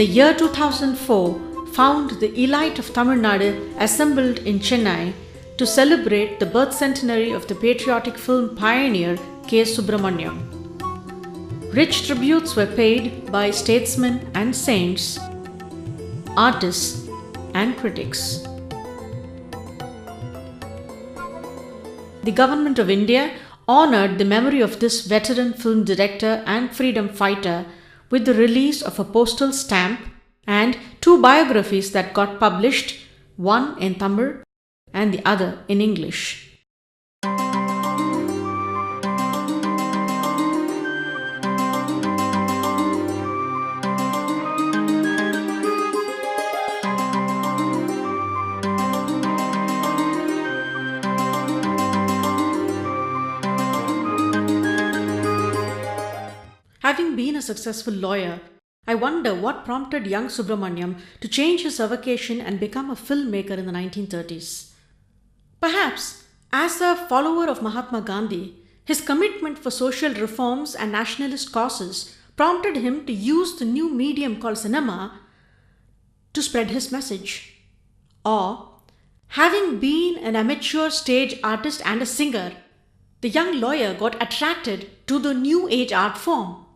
The year 2004 found the elite of Tamil Nadu assembled in Chennai to celebrate the birth centenary of the patriotic film pioneer K.Subrahmanyam. Rich tributes were paid by statesmen and saints, artists and critics. The Government of India honoured the memory of this veteran film director and freedom fighter with the release of a postal stamp and 2 biographies that got published, one in Tamil and the other in English. Having been a successful lawyer, I wonder what prompted young Subrahmanyam to change his avocation and become a filmmaker in the 1930s. Perhaps, as a follower of Mahatma Gandhi, his commitment for social reforms and nationalist causes prompted him to use the new medium called cinema to spread his message. Or, having been an amateur stage artist and a singer, the young lawyer got attracted to the new age art form.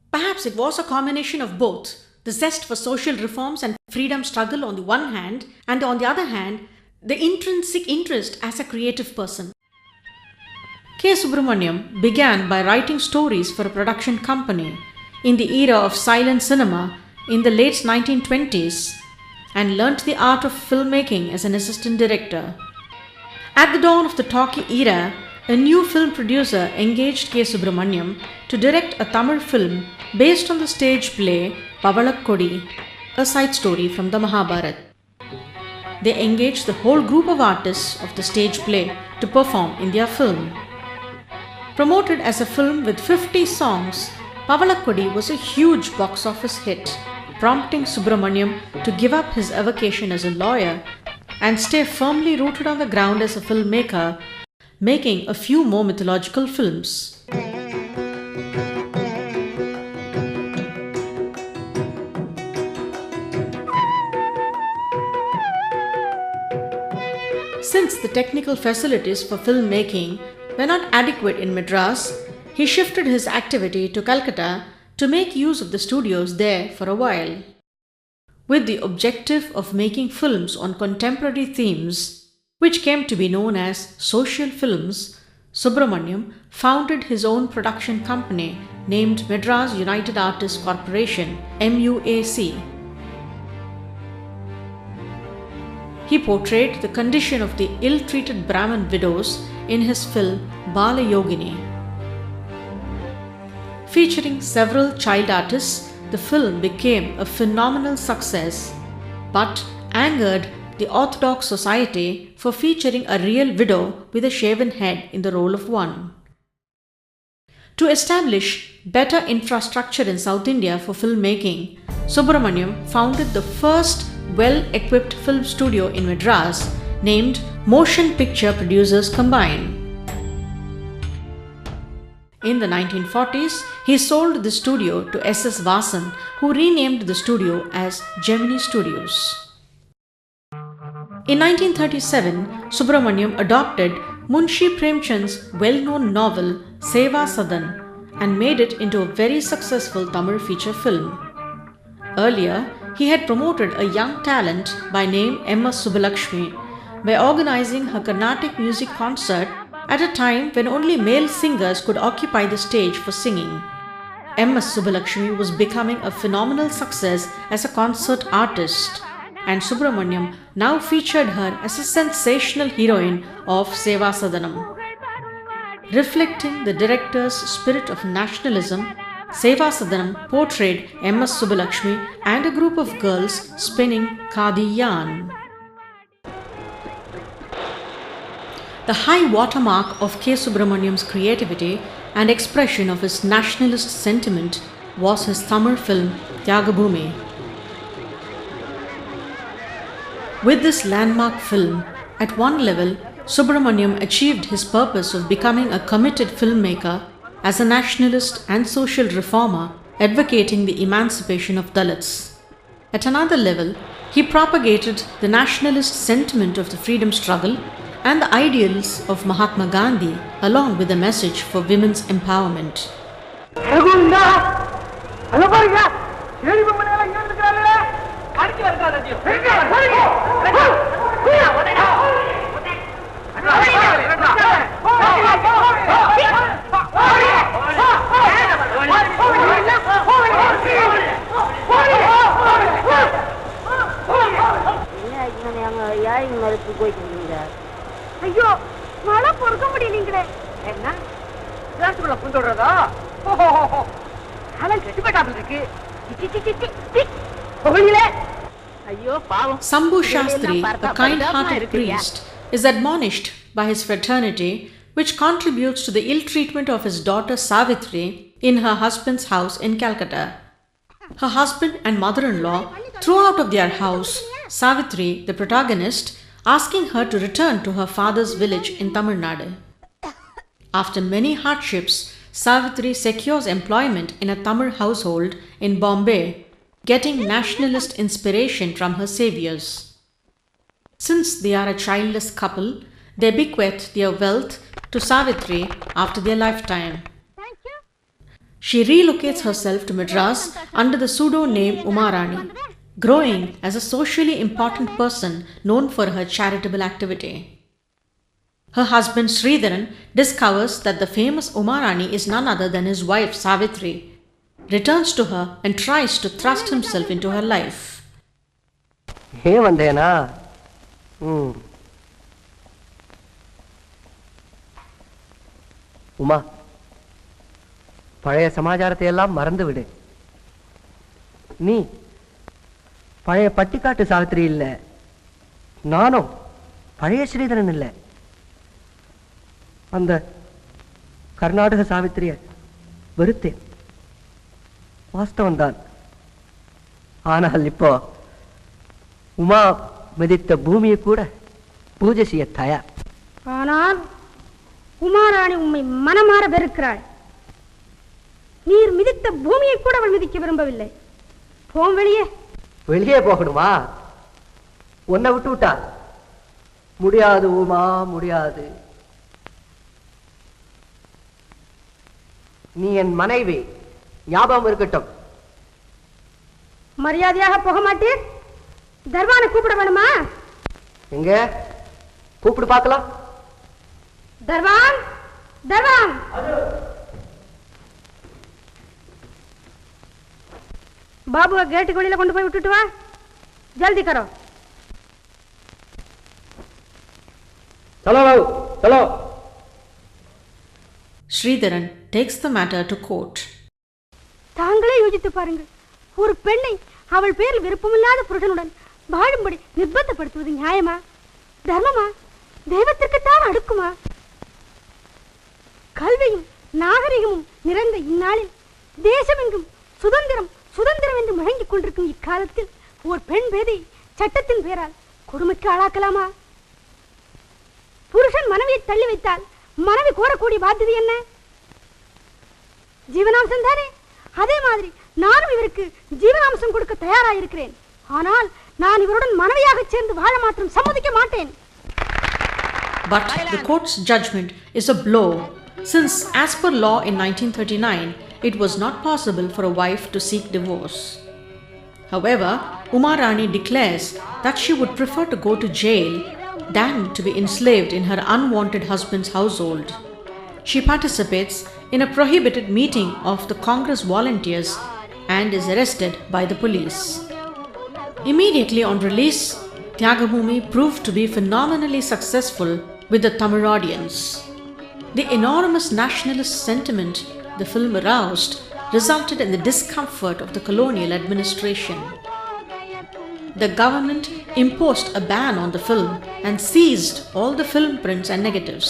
Perhaps it was a combination of both, the zest for social reforms and freedom struggle on the one hand, and on the other hand, the intrinsic interest as a creative person. K.Subrahmanyam began by writing stories for a production company in the era of silent cinema in the late 1920s and learnt the art of filmmaking as an assistant director. At the dawn of the talkie era, a new film producer engaged K.Subrahmanyam to direct a Tamil film based on the stage play Pavalakkodi, a side story from the Mahabharata. They engaged the whole group of artists of the stage play to perform in their film. Promoted as a film with 50 songs, Pavalakkodi was a huge box office hit, prompting Subrahmanyam to give up his avocation as a lawyer and stay firmly rooted on the ground as a filmmaker, making a few more mythological films. Since the technical facilities for filmmaking were not adequate in Madras, he shifted his activity to Calcutta to make use of the studios there for a while. With the objective of making films on contemporary themes, which came to be known as social films, Subrahmanyam founded his own production company named Madras United Artists Corporation, MUAC. He portrayed the condition of the ill-treated Brahmin widows in his film Bala Yogini. Featuring several child artists, the film became a phenomenal success, but angered the Orthodox society for featuring a real widow with a shaven head in the role of one. To establish better infrastructure in South India for filmmaking, Subrahmanyam founded the first well-equipped film studio in Madras named Motion Picture Producers Combined. In the 1940s, he sold the studio to S.S. Vasan, who renamed the studio as Gemini Studios. In 1937, Subrahmanyam adopted Munshi Premchand's well-known novel Seva Sadan and made it into a very successful Tamil feature film. Earlier, he had promoted a young talent by name S.D.Subbulakshmi by organizing her Carnatic music concert at a time when only male singers could occupy the stage for singing. S.D.Subbulakshmi was becoming a phenomenal success as a concert artist, and Subrahmanyam now featured her as a sensational heroine of Seva Sadanam. Reflecting the director's spirit of nationalism, Seva Sadanam portrayed S.D.Subbulakshmi and a group of girls spinning khadi yarn. The high watermark of K.Subrahmanyam's creativity and expression of his nationalist sentiment was his Tamil film THYAGABOOMI. With this landmark film, at one level, Subrahmanyam achieved his purpose of becoming a committed filmmaker as a nationalist and social reformer advocating the emancipation of Dalits. At another level, he propagated the nationalist sentiment of the freedom struggle and the ideals of Mahatma Gandhi, along with a message for women's empowerment. ஐயோ மழை பொறுக்க முடியலீங்களே. என்ன கிளாஸ்க்குள்ள புந்தோடுறதா? காலம் கெட்டு போட்டாப்ல இருக்கு. Sambhu Shastri, a kind-hearted priest, is admonished by his fraternity, which contributes to the ill treatment of his daughter Savitri in her husband's house in Calcutta. Her husband and mother-in-law threw out of their house Savitri, the protagonist, asking her to return to her father's village in Tamil Nadu. After many hardships, Savitri secures employment in a Tamil household in Bombay, getting nationalist inspiration from her saviors. Since they are a childless couple, they bequeath their wealth to Savitri after their lifetime. She relocates herself to Madras under the pseudo-name Umarani, growing as a socially important person known for her charitable activity. Her husband Sridharan discovers that the famous Umarani is none other than his wife Savitri, returns to her and tries to thrust himself into her life. Hey Vandena. Uma, பழைய சமாச்சாரத்தை எல்லாம் மறந்து விடு. நீ பழைய பட்டிக்காட்டு சாவித்திரி இல்ல, நானும் பழைய ஸ்ரீதரன் இல்ல. அந்த கர்நாடக சாவித்திரிய வெறுத்தேன், வாஸ்தவம் தான். ஆனால் இப்போ உமா மிதித்த பூமியை கூட பூஜை செய்ய தயார். ஆனால் உமாராணி உம்மை மனமாற வெறுக்கிறாள். நீர் மிதித்த பூமியை கூட அவள் மிதிக்க விரும்பவில்லை. போம் வெளியே. வெளியே போகணுமா? உன்னை விட்டு விட்டா முடியாது உமா, முடியாது. நீ என் மனைவி, ஞாபகம் இருக்கட்டும். மரியாதையாக போக மாட்டீர்? தர்வானை கூப்பிட வேணுமா? எங்க கூப்பிடு பார்க்கலாம். தர்வான், தர்வான். बाबू गेट गोली கொண்டு போய் விட்டுட்டு வா. जल्दी करो. चलो बाबू, चलो. Sridharan takes the matter to court. தாங்களே யோசித்து பாருங்கள். ஒரு பெண்ணை அவள் பேரில் விருப்பமில்லாத புருஷனுடன் வாழும்படி நிர்பந்தப்படுத்துவது நியாயமா? தர்மமா? தெய்வத்திற்கு தான் அடுக்குமா? கல்வியும் நாகரிகமும் நிறைந்த இந்நாளில் தேசமெங்கும் சுதந்திரம் சுதந்திரம் என்று முழங்கிக் கொண்டிருக்கும் இக்காலத்தில் ஒரு பெண் பேதை சட்டத்தின் பெயரால் கொடுமைக்கு ஆளாக்கலாமா? புருஷன் மனைவியை தள்ளி வைத்தால் மனைவி கோரக்கூடிய பாத்தியதை என்ன? ஜீவனாம்சம் தானே. அதே மாதிரி நானும் இவருக்கு ஜீவனாம்சம் கொடுக்க தயாராயிருக்கிறேன். ஆனால் நான் இவருடன் மனைவியாக சேர்ந்து வாழ மாத்திரம் சம்மதிக்க மாட்டேன். But the court's judgment is a blow, since as per law in 1939, it was not possible for a wife to seek divorce. However, Umarani declares that she would prefer to go to jail than to be enslaved in her unwanted husband's household. She participates in a prohibited meeting of the Congress volunteers and is arrested by the police. Immediately on release, Tyagaboomi proved to be phenomenally successful with the Tamil audience. The enormous nationalist sentiment the film aroused resulted in the discomfort of the colonial administration. The government imposed a ban on the film and seized all the film prints and negatives.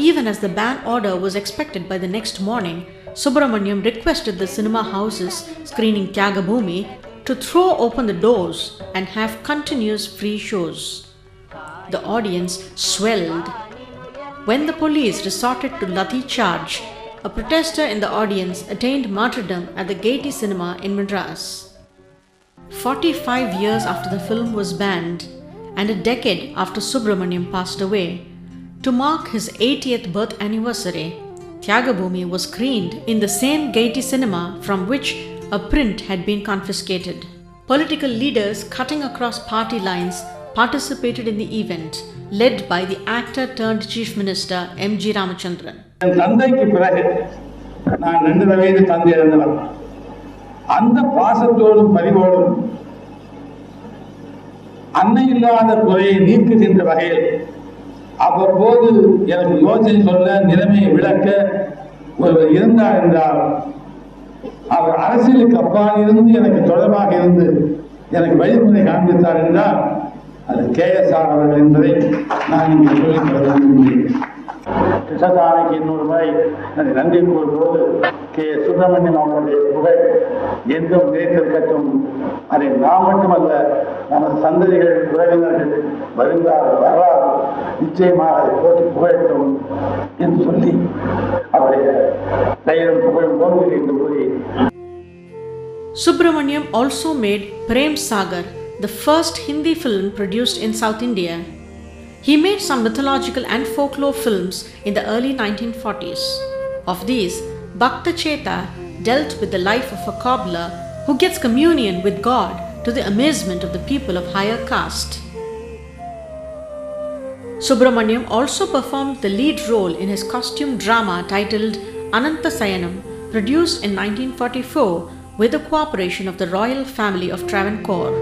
Even as the ban order was expected by the next morning, K.Subrahmanyam requested the cinema houses screening Tyagaboomi to throw open the doors and have continuous free shows. The audience swelled. When the police resorted to lathi charge, a protester in the audience attained martyrdom at the Gaiety Cinema in Madras. 45 years after the film was banned and a decade after Subrahmanyam passed away, to mark his 80th birth anniversary, Tyagabhoomi was screened in the same Gaiety Cinema from which a print had been confiscated. Political leaders cutting across party lines participated in the event, led by the actor turned Chief Minister M.G. Ramachandran. தந்தைக்கு பிறகு நான் 2 வயது தந்தை இழந்தவர். அந்த பாசத்தோடும் பரிவோடும் அன்னை இல்லாத குறையை நீக்குகின்ற வகையில் அவ்வப்போது எனக்கு யோசனை சொல்ல, நிலைமையை விளக்க ஒருவர் இருந்தார் என்றால், அவர் அரசியலுக்கு அப்பால் இருந்து எனக்கு தொடர்பாக இருந்து எனக்கு வழிமுறை காண்பித்தார் என்றால் அது K.S.R. அவர்கள் என்பதை நான் இங்கே சொல்லிக்கொள்ள விரும்புகிறேன். கிருஷ்ணசாமிக்கு 200 முறை நன்றி கூறும்போது K.Subrahmanyam அவர்களுடைய புகழ் எங்கும் நிலைத்திருக்கட்டும். அதை நாம் மட்டுமல்ல, நமது சந்ததிகள், உறவினர்கள், வருங்கால வரலாறு நிச்சயமாக அதை போட்டி புகழட்டும் என்று சொல்லி அவருடைய பெயரும் புகழும் போன்று என்று கூறி. Subrahmanyam also made Prem Sagar, the first Hindi film produced in South India. He made some mythological and folklore films in the early 1940s. Of these, Bhakta Cheta dealt with the life of a cobbler who gets communion with God to the amazement of the people of higher caste. Subrahmanyam also performed the lead role in his costume drama titled Anantha Sayanam, produced in 1944 with the cooperation of the royal family of Travancore.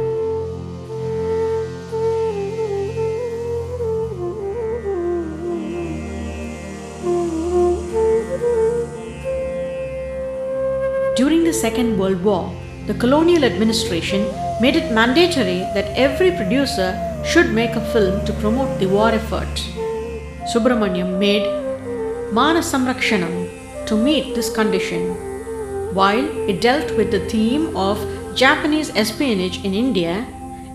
During the Second World War, the colonial administration made it mandatory that every producer should make a film to promote the war effort. Subrahmanyam made Mana Samrakshanam to meet this condition. While it dealt with the theme of Japanese espionage in India,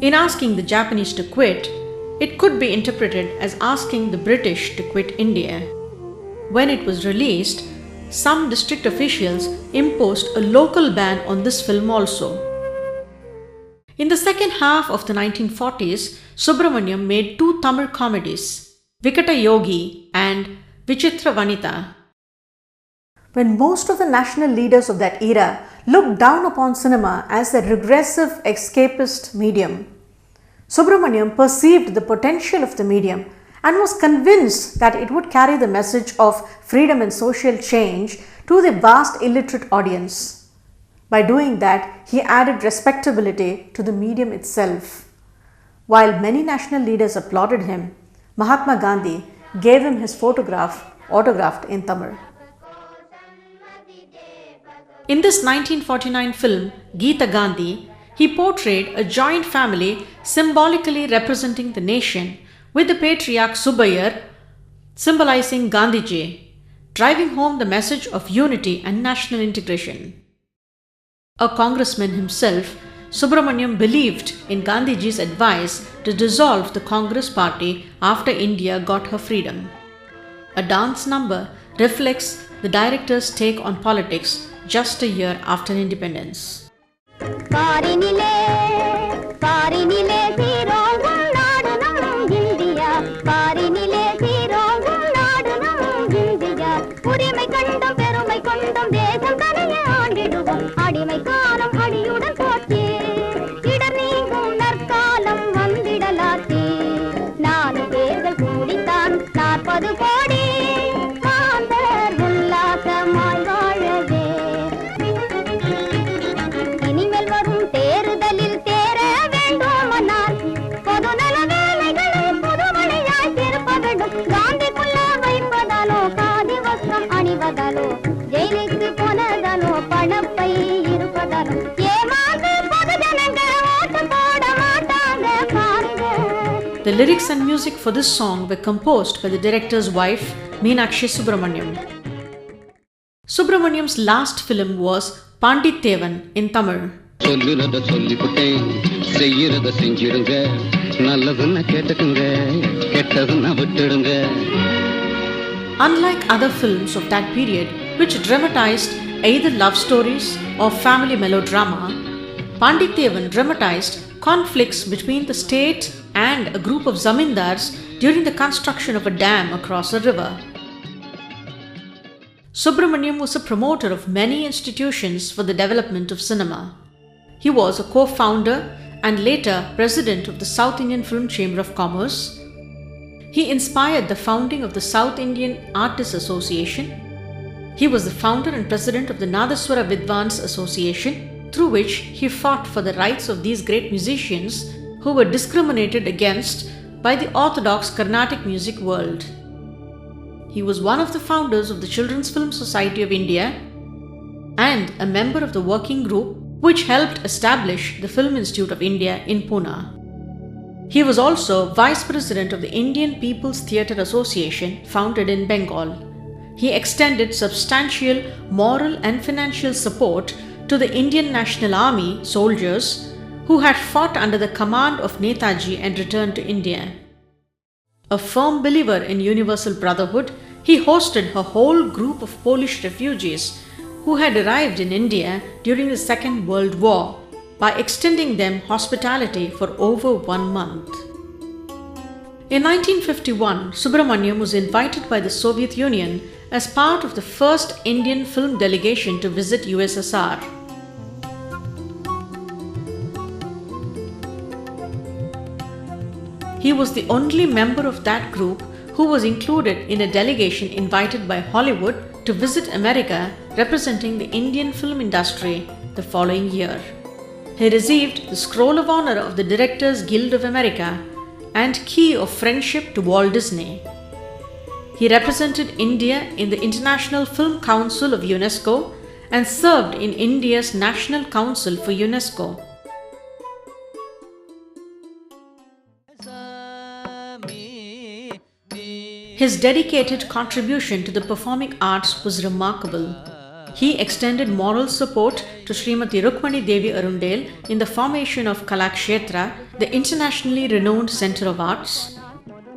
in asking the Japanese to quit, it could be interpreted as asking the British to quit India. When it was released, some district officials imposed a local ban on this film also. In the second half of the 1940s, Subrahmanyam made 2 Tamil comedies, Vikata Yogi and Vichitra Vanitha. When most of the national leaders of that era looked down upon cinema as a regressive escapist medium, Subrahmanyam perceived the potential of the medium and was convinced that it would carry the message of freedom and social change to the vast illiterate audience. By doing that, he added respectability to the medium itself. While many national leaders applauded him, Mahatma Gandhi gave him his photograph autographed in Tamil. In this 1949 film, Geeta Gandhi, he portrayed a joint family symbolically representing the nation, with the patriarch Subbayar symbolizing Gandhiji, driving home the message of unity and national integration. A congressman himself, Subrahmanyam believed in Gandhiji's advice to dissolve the Congress party after India got her freedom. A dance number reflects the director's take on politics just a year after independence. The lyrics and music for this song were composed by the director's wife, Meenakshi Subrahmanyam. Subrahmanyam's last film was Pandittevan in Tamil. Unlike other films of that period, which dramatized either love stories or family melodrama, Pandit Devan dramatized conflicts between the state and a group of zamindars during the construction of a dam across a river. Subrahmanyam was a promoter of many institutions for the development of cinema. He was a co-founder and later president of the South Indian Film Chamber of Commerce. He inspired the founding of the South Indian Artists Association. He was the founder and president of the Nadaswara Vidwans Association, through which he fought for the rights of these great musicians who were discriminated against by the orthodox Carnatic music world. He was one of the founders of the Children's Film Society of India and a member of the working group which helped establish the Film Institute of India in Pune. He was also Vice President of the Indian People's Theatre Association, founded in Bengal. He extended substantial moral and financial support to the Indian National Army soldiers who had fought under the command of Netaji and returned to India. A firm believer in universal brotherhood, he hosted a whole group of Polish refugees who had arrived in India during the Second World War by extending them hospitality for over 1 month. In 1951, Subrahmanyam was invited by the Soviet Union as part of the first Indian film delegation to visit USSR. He was the only member of that group who was included in a delegation invited by Hollywood to visit America, representing the Indian film industry the following year. He received the Scroll of Honor of the Directors Guild of America and Key of Friendship to Walt Disney. He represented India in the International Film Council of UNESCO and served in India's National Council for UNESCO. His dedicated contribution to the performing arts was remarkable. He extended moral support to Srimati Rukmani Devi Arundale in the formation of Kalakshetra, the internationally renowned Center of Arts.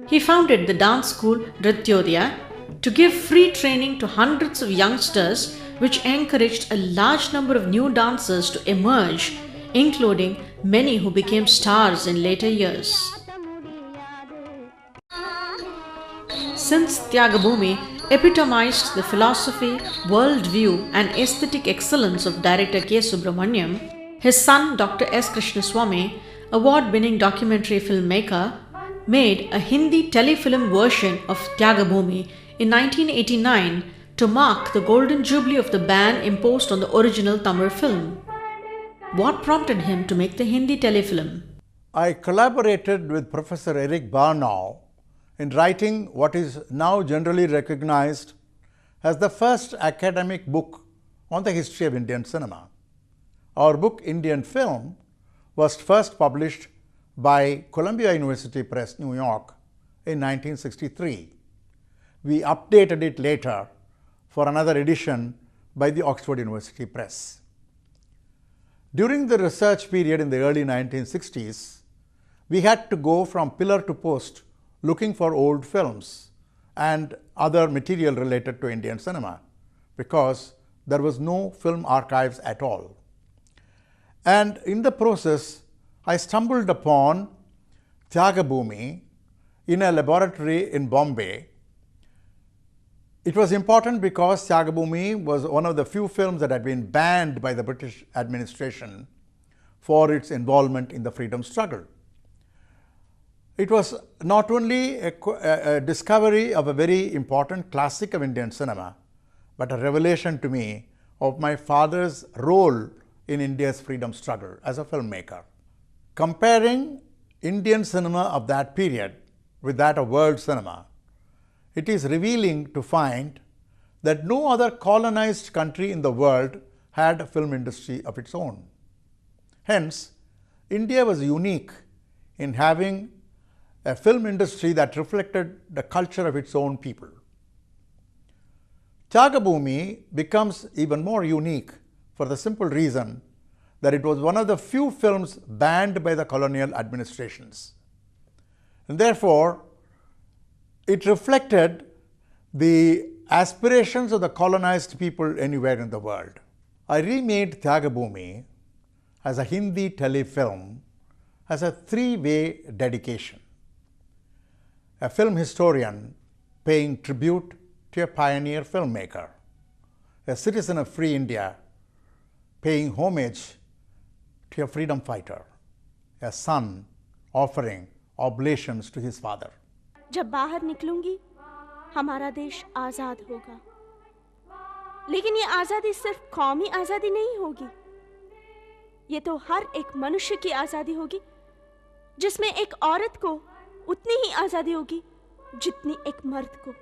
He founded the dance school Nrityodaya to give free training to hundreds of youngsters, which encouraged a large number of new dancers to emerge, including many who became stars in later years. Since Tyagaboomi epitomized the philosophy, worldview and aesthetic excellence of director K.Subrahmanyam, his son Dr. S. Krishnaswamy, award-winning documentary filmmaker, made a Hindi telefilm version of Tyagaboomi in 1989 to mark the golden jubilee of the ban imposed on the original Tamil film. What prompted him to make the Hindi telefilm? I collaborated with Professor Eric Barnow in writing what is now generally recognized as the first academic book on the history of Indian cinema. Our book, Indian Film, was first published by Columbia University Press, New York in 1963. We updated it later for another edition by the Oxford University Press. During the research period in the early 1960s, we had to go from pillar to post looking for old films and other material related to Indian cinema because there was no film archives at all. And in the process, I stumbled upon Tyagaboomi in a laboratory in Bombay. It was important because Tyagaboomi was one of the few films that had been banned by the British administration for its involvement in the freedom struggle. It was not only a discovery of a very important classic of Indian cinema, but a revelation to me of my father's role in India's freedom struggle as a filmmaker. Comparing Indian cinema of that period with that of world cinema, it is revealing to find that no other colonized country in the world had a film industry of its own. Hence, India was unique in having a film industry that reflected the culture of its own people. Tyagaboomi becomes even more unique for the simple reason that it was one of the few films banned by the colonial administrations. And therefore, it reflected the aspirations of the colonized people anywhere in the world. I remade Tyagabhoomi as a Hindi telefilm as a three-way dedication. A film historian paying tribute to a pioneer filmmaker, a citizen of free India paying homage to a freedom fighter, a son offering oblations to his father. जब बाहर निकलूंगी हमारा देश आज़ाद होगा, लेकिन ये आज़ादी सिर्फ कौमी आज़ादी नहीं होगी, ये तो हर एक मनुष्य की आज़ादी होगी, जिसमें एक औरत को उतनी ही आज़ादी होगी जितनी एक मर्द को.